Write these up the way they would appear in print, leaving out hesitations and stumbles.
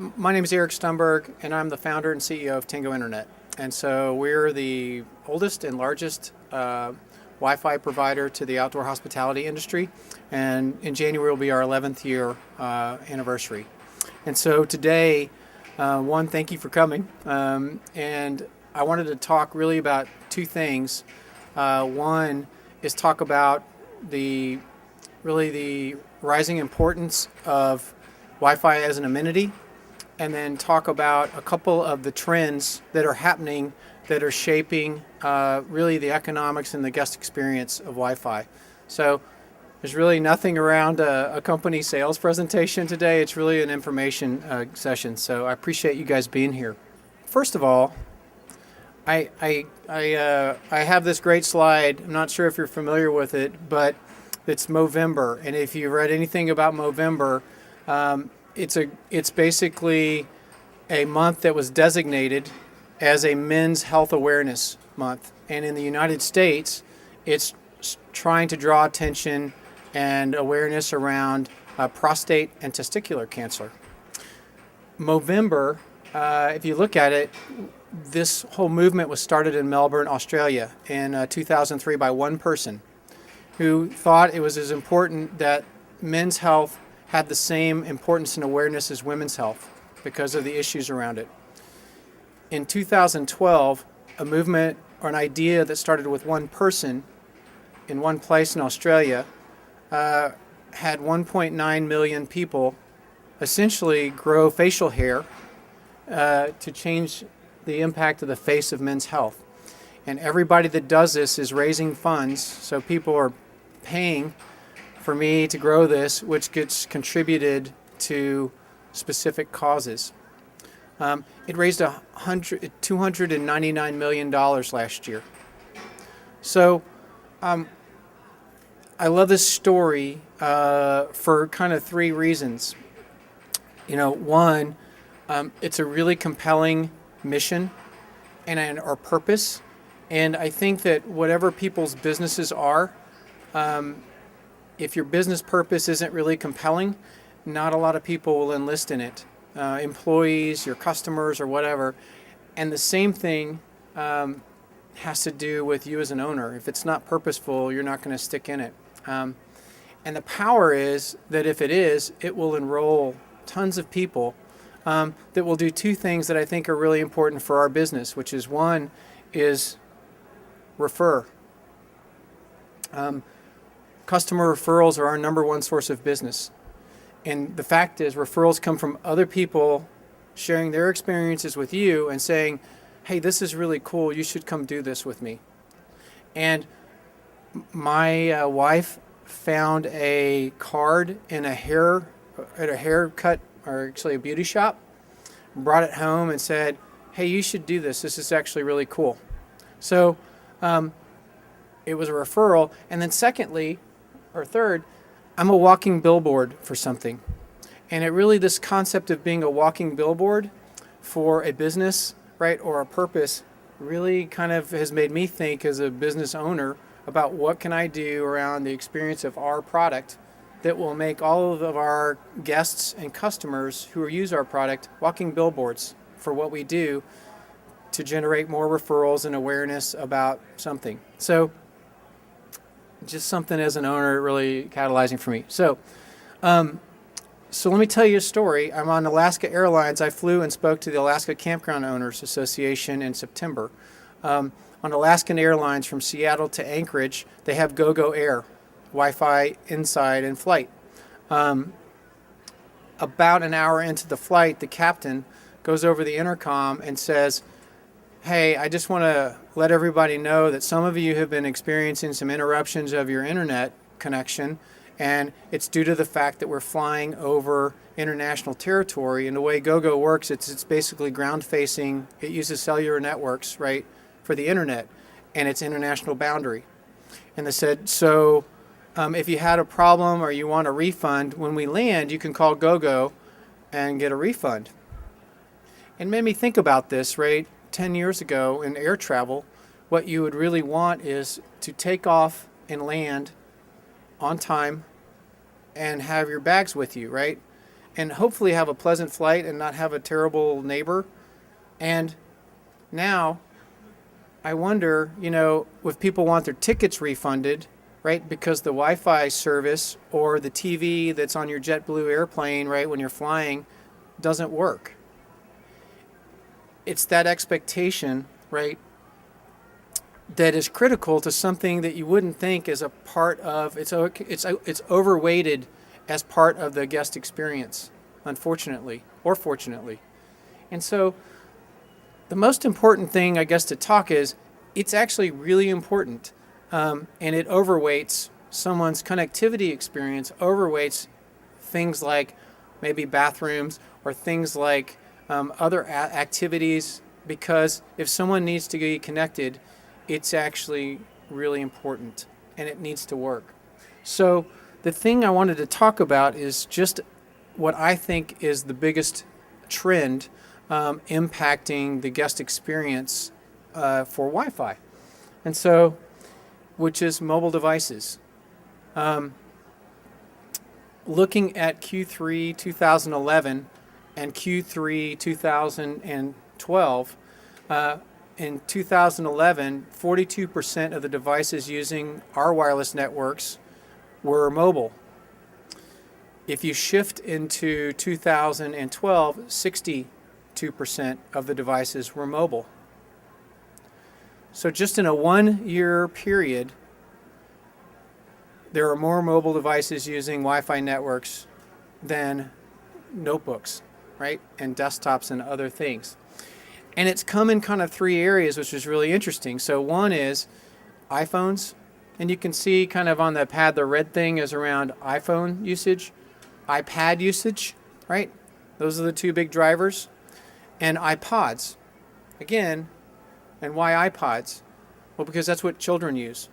My name is Eric Stumberg, and I'm the founder and CEO of TengoInternet. And so we're the oldest and largest Wi-Fi provider to the outdoor hospitality industry. And in January will be our 11th year anniversary. And so today, one, thank you for coming. And I wanted to talk really about two things. One is talk about the rising importance of Wi-Fi as an amenity, and then talk about a couple of the trends that are happening that are shaping really the economics and the guest experience of Wi-Fi. So there's really nothing around a company sales presentation today. It's really an information session. So I appreciate you guys being here. First of all, I have this great slide. I'm not sure if you're familiar with it, but it's Movember. And if you've read anything about Movember, it's basically a month that was designated as a men's health awareness month. And in the United States, it's trying to draw attention and awareness around prostate and testicular cancer. Movember, if you look at it, this whole movement was started in Melbourne, Australia in 2003 by one person who thought it was as important that men's health had the same importance and awareness as women's health because of the issues around it. In 2012, a movement or an idea that started with one person in one place in Australia had 1.9 million people essentially grow facial hair to change the impact of the face of men's health. And everybody that does this is raising funds, so people are paying for me to grow this, which gets contributed to specific causes. It raised $299 million last year. So I love this story for kind of three reasons. One, it's a really compelling mission and our purpose. And I think that whatever people's businesses are, if your business purpose isn't really compelling, not a lot of people will enlist in it. Employees, your customers, or whatever. And the same thing has to do with you as an owner. If it's not purposeful, you're not going to stick in it. And the power is that if it is, it will enroll tons of people that will do two things that I think are really important for our business, which is one is refer. Customer referrals are our number one source of business. And the fact is, referrals come from other people sharing their experiences with you and saying, hey, this is really cool. You should come do this with me. And my wife found a card in at a haircut, or actually a beauty shop, brought it home and said, hey, you should do this. This is actually really cool. So it was a referral. And then secondly, or third, I'm a walking billboard for something. And this concept of being a walking billboard for a business, right, or a purpose really kind of has made me think as a business owner about what can I do around the experience of our product that will make all of our guests and customers who use our product walking billboards for what we do to generate more referrals and awareness about something. So just something as an owner really catalyzing for me. So let me tell you a story. I'm on Alaska Airlines. I flew and spoke to the Alaska Campground Owners Association in September. On Alaskan Airlines from Seattle to Anchorage, they have GoGo Air, Wi-Fi inside in flight. About an hour into the flight, the captain goes over the intercom and says, hey, I just want to let everybody know that some of you have been experiencing some interruptions of your internet connection, and it's due to the fact that we're flying over international territory. And the way GoGo works, it's basically ground facing. It uses cellular networks, right, for the internet, and it's international boundary. And they said, so if you had a problem or you want a refund, when we land, you can call GoGo and get a refund. And it made me think about this, right? 10 years ago in air travel, what you would really want is to take off and land on time and have your bags with you, right? and hopefully have a pleasant flight and not have a terrible neighbor. And now I wonder, if people want their tickets refunded, right, because the Wi-Fi service or the TV that's on your JetBlue airplane, right, when you're flying, doesn't work. It's that expectation, right, that is critical to something that you wouldn't think is a part of, it's overweighted as part of the guest experience, unfortunately, or fortunately. And so the most important thing, I guess, to talk is it's actually really important, and it overweights someone's connectivity experience, overweights things like maybe bathrooms or things like other activities, because if someone needs to get connected, it's actually really important and it needs to work. So the thing I wanted to talk about is just what I think is the biggest trend impacting the guest experience for Wi-Fi, and so, which is mobile devices. Looking at Q3 2011 and Q3 2012, in 2011, 42% of the devices using our wireless networks were mobile. If you shift into 2012, 62% of the devices were mobile. So just in a 1-year period, there are more mobile devices using Wi-Fi networks than notebooks, right? And desktops and other things. And it's come in kind of 3 areas, which is really interesting. So one is iPhones, and you can see kind of on the pad, the red thing is around iPhone usage, iPad usage, right? Those are the 2 big drivers. And iPods, again. And why iPods? Well, because that's what children use.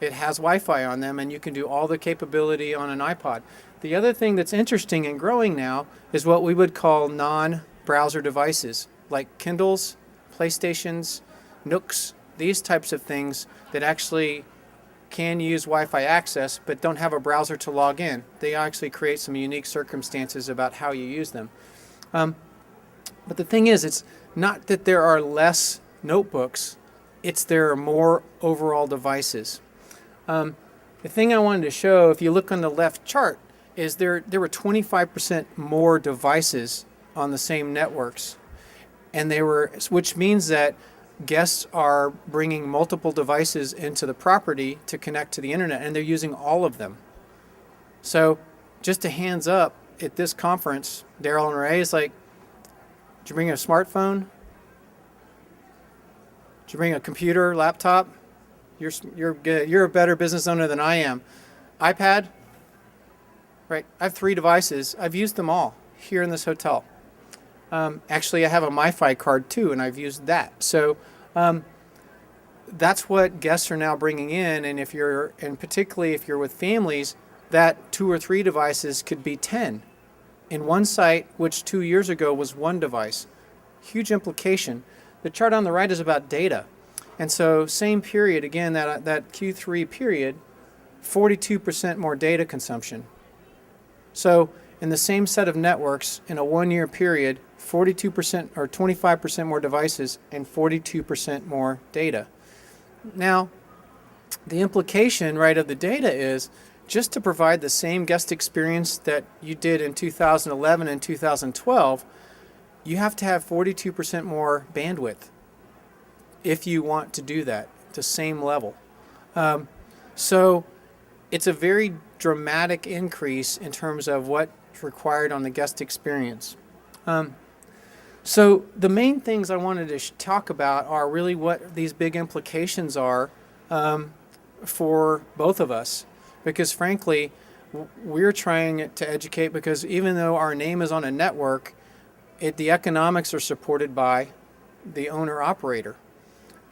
It has Wi-Fi on them, and you can do all the capability on an iPod. The other thing that's interesting and growing now is what we would call non-browser devices, like Kindles, PlayStations, Nooks, these types of things that actually can use Wi-Fi access but don't have a browser to log in. They actually create some unique circumstances about how you use them. But the thing is, it's not that there are less notebooks, it's there are more overall devices. The thing I wanted to show, if you look on the left chart, is there were 25% more devices on the same networks, and which means that guests are bringing multiple devices into the property to connect to the internet, and they're using all of them. So just a hands up at this conference, Daryl and Ray is like, did you bring a smartphone? Did you bring a computer, laptop? You're good. You're a better business owner than I am. iPad? Right. I have 3 devices. I've used them all here in this hotel. Actually, I have a MiFi card too, and I've used that. So that's what guests are now bringing in. And particularly if you're with families, that 2 or 3 devices could be 10 in one site, which 2 years ago was 1 device. Huge implication. The chart on the right is about data. And so same period, again, that Q3 period, 42% more data consumption. So in the same set of networks in a 1-year period, 42% or 25% more devices and 42% more data. Now, the implication, right, of the data is just to provide the same guest experience that you did in 2011 and 2012, you have to have 42% more bandwidth if you want to do that, the same level. So it's a very dramatic increase in terms of what's required on the guest experience. So the main things I wanted to talk about are really what these big implications are for both of us. Because frankly, we're trying to educate, because even though our name is on a network, the economics are supported by the owner-operator.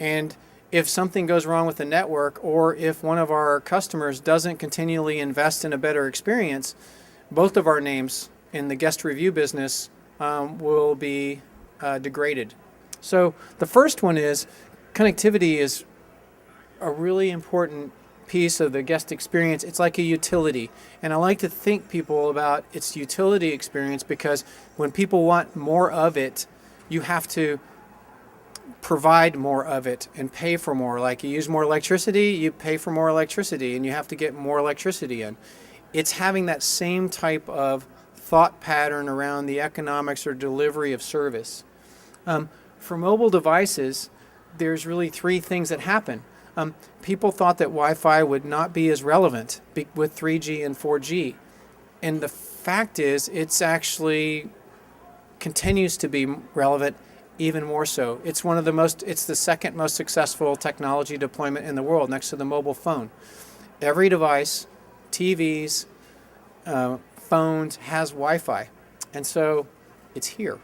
And if something goes wrong with the network, or if one of our customers doesn't continually invest in a better experience, both of our names in the guest review business will be degraded. So the first one is connectivity is a really important piece of the guest experience, it's like a utility. And I like to think people about its utility experience, because when people want more of it, you have to provide more of it and pay for more. Like you use more electricity, you pay for more electricity, and you have to get more electricity in. It's having that same type of thought pattern around the economics or delivery of service. For mobile devices, there's really three things that happen. People thought that Wi-Fi would not be as relevant with 3G and 4G. And the fact is, it's actually continues to be relevant even more so. It's the second most successful technology deployment in the world, next to the mobile phone. Every device, TVs, phones, has Wi-Fi. And so it's here.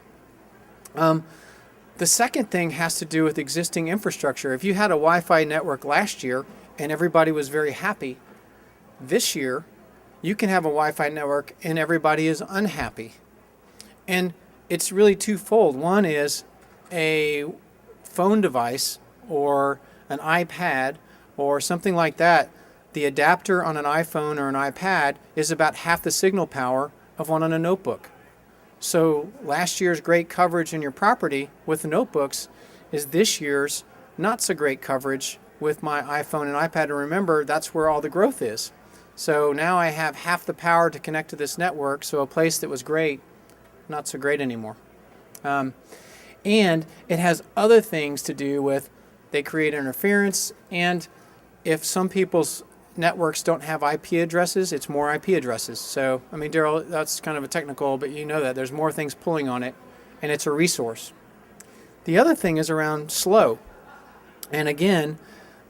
The second thing has to do with existing infrastructure. If you had a Wi-Fi network last year and everybody was very happy, this year you can have a Wi-Fi network and everybody is unhappy. And it's really twofold. One is a phone device or an iPad or something like that. The adapter on an iPhone or an iPad is about half the signal power of one on a notebook. So last year's great coverage in your property with the notebooks is this year's not so great coverage with my iPhone and iPad. And remember, that's where all the growth is. So now I have half the power to connect to this network, so a place that was great, not so great anymore. And it has other things to do with, they create interference, and if some people's networks don't have IP addresses, it's more IP addresses. So, I mean, Daryl, that's kind of a technical, but you know that there's more things pulling on it, and it's a resource. The other thing is around slow. And again,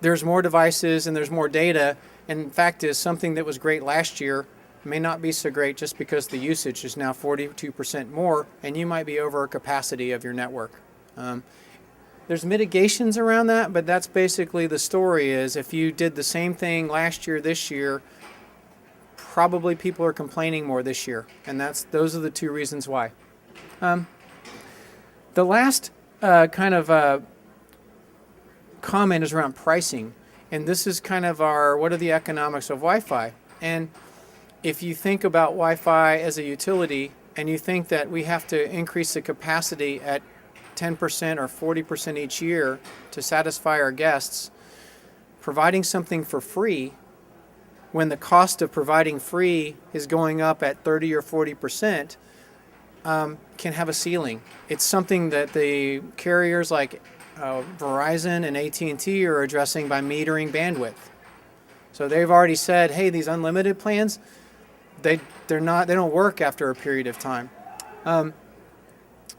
there's more devices and there's more data. And in fact, is something that was great last year may not be so great just because the usage is now 42% more, and you might be over a capacity of your network. There's mitigations around that, but that's basically the story. Is if you did the same thing last year, this year, probably people are complaining more this year, and those are the two reasons why. The last comment is around pricing, and this is kind of what are the economics of Wi-Fi? And if you think about Wi-Fi as a utility, and you think that we have to increase the capacity at 10% or 40% each year to satisfy our guests, providing something for free when the cost of providing free is going up at 30 or 40% can have a ceiling. It's something that the carriers like Verizon and AT&T are addressing by metering bandwidth. So they've already said, hey, these unlimited plans, they don't work after a period of time.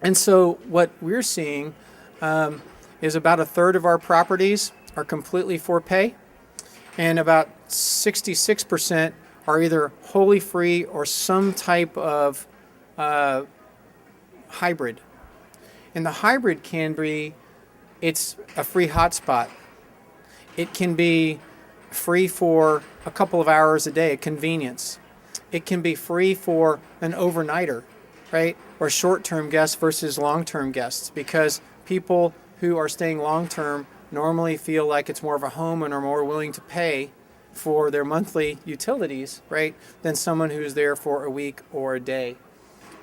And so what we're seeing is about a third of our properties are completely for pay, and about 66% are either wholly free or some type of hybrid. And the hybrid can be, it's a free hotspot. It can be free for a couple of hours a day, a convenience. It can be free for an overnighter, right? Or short-term guests versus long-term guests, because people who are staying long-term normally feel like it's more of a home and are more willing to pay for their monthly utilities, right, than someone who's there for a week or a day.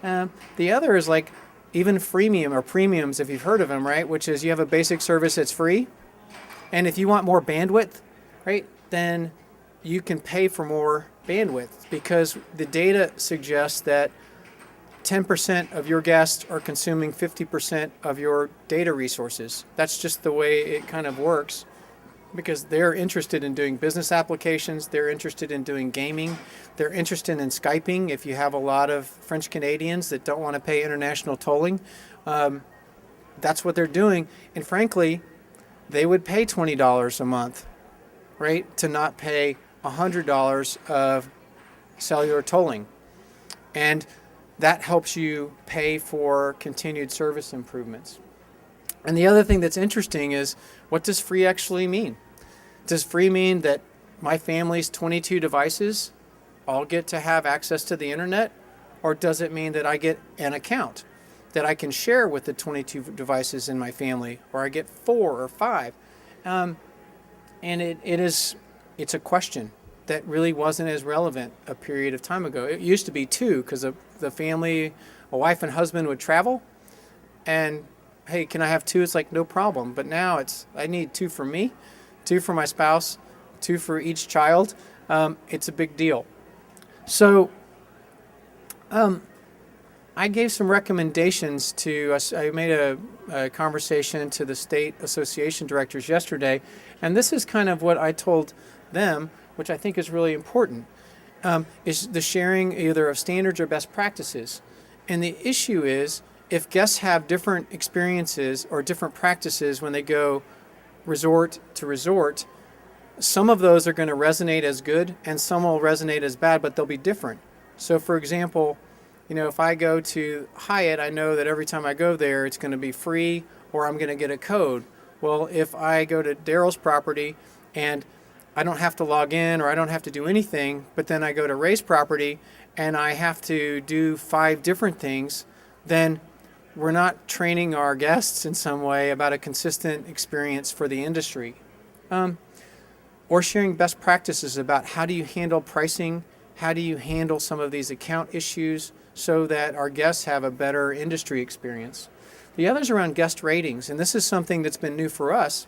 The other is like even freemium or premiums, if you've heard of them, right, which is you have a basic service that's free, and if you want more bandwidth, right, then you can pay for more bandwidth, because the data suggests that 10% of your guests are consuming 50% of your data resources. That's just the way it kind of works, because they're interested in doing business applications, they're interested in doing gaming, they're interested in Skyping. If you have a lot of French Canadians that don't want to pay international tolling, that's what they're doing. And frankly, they would pay $20 a month, right, to not pay $100 of cellular tolling. And that helps you pay for continued service improvements. And the other thing that's interesting is, what does free actually mean? Does free mean that my family's 22 devices all get to have access to the internet? Or does it mean that I get an account that I can share with the 22 devices in my family, or I get 4 or 5? And it is it's a question that really wasn't as relevant a period of time ago. It used to be two, because the family, a wife and husband would travel, and hey, can I have two? It's like, no problem. But now I need two for me, two for my spouse, two for each child. It's a big deal. So I gave some recommendations I made a conversation to the state association directors yesterday, and this is kind of what I told them, which I think is really important, is the sharing either of standards or best practices. And the issue is, if guests have different experiences or different practices when they go resort to resort, some of those are going to resonate as good and some will resonate as bad, but they'll be different. So for example, if I go to Hyatt, I know that every time I go there, it's going to be free or I'm going to get a code. Well, if I go to Daryl's property and I don't have to log in or I don't have to do anything, but then I go to Ray's property and I have to do 5 different things, then we're not training our guests in some way about a consistent experience for the industry. Or sharing best practices about how do you handle pricing, how do you handle some of these account issues so that our guests have a better industry experience. The other's around guest ratings, and this is something that's been new for us.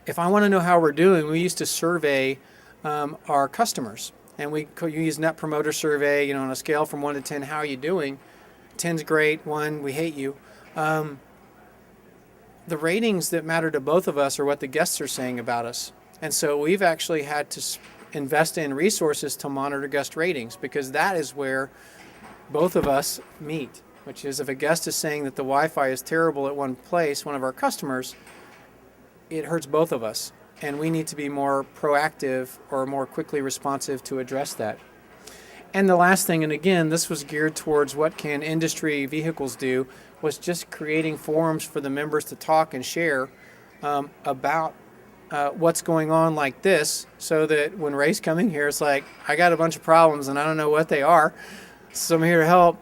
If I want to know how we're doing, we used to survey our customers, and we use Net Promoter Survey, on a scale from 1 to 10, how are you doing? 10's great, 1, we hate you. The ratings that matter to both of us are what the guests are saying about us. And so we've actually had to invest in resources to monitor guest ratings, because that is where both of us meet, which is if a guest is saying that the Wi-Fi is terrible at one place, one of our customers, it hurts both of us, and we need to be more proactive or more quickly responsive to address that. And the last thing, and again, this was geared towards what can industry vehicles do, was just creating forums for the members to talk and share about what's going on like this, so that when Ray's coming here, it's like, I got a bunch of problems and I don't know what they are, so I'm here to help.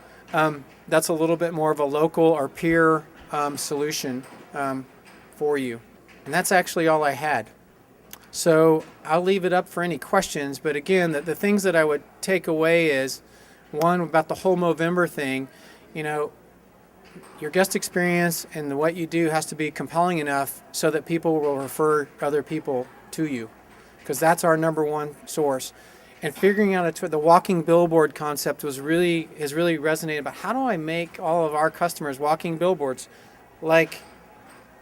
That's a little bit more of a local or peer solution for you. And that's actually all I had. So I'll leave it up for any questions, but again, the things that I would take away is, one, about the whole Movember thing, your guest experience and what you do has to be compelling enough so that people will refer other people to you, because that's our number one source. And figuring out the walking billboard concept has really resonated about how do I make all of our customers walking billboards like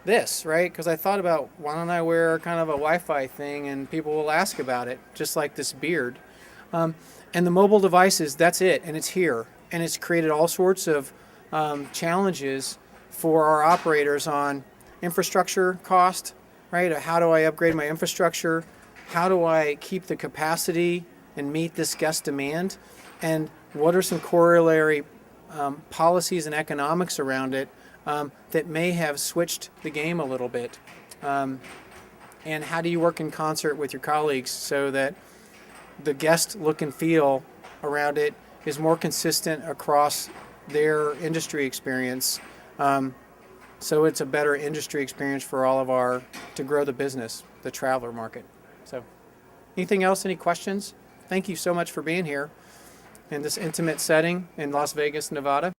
this, right? Because I thought about, why don't I wear kind of a Wi-Fi thing and people will ask about it, just like this beard. And the mobile devices, that's it, and it's here. And it's created all sorts of challenges for our operators on infrastructure cost, right? How do I upgrade my infrastructure? How do I keep the capacity and meet this guest demand? And what are some corollary policies and economics around it that may have switched the game a little bit? And how do you work in concert with your colleagues so that the guest look and feel around it is more consistent across their industry experience, so it's a better industry experience for all of to grow the business, the traveler market. So anything else, any questions? Thank you so much for being here in this intimate setting in Las Vegas, Nevada.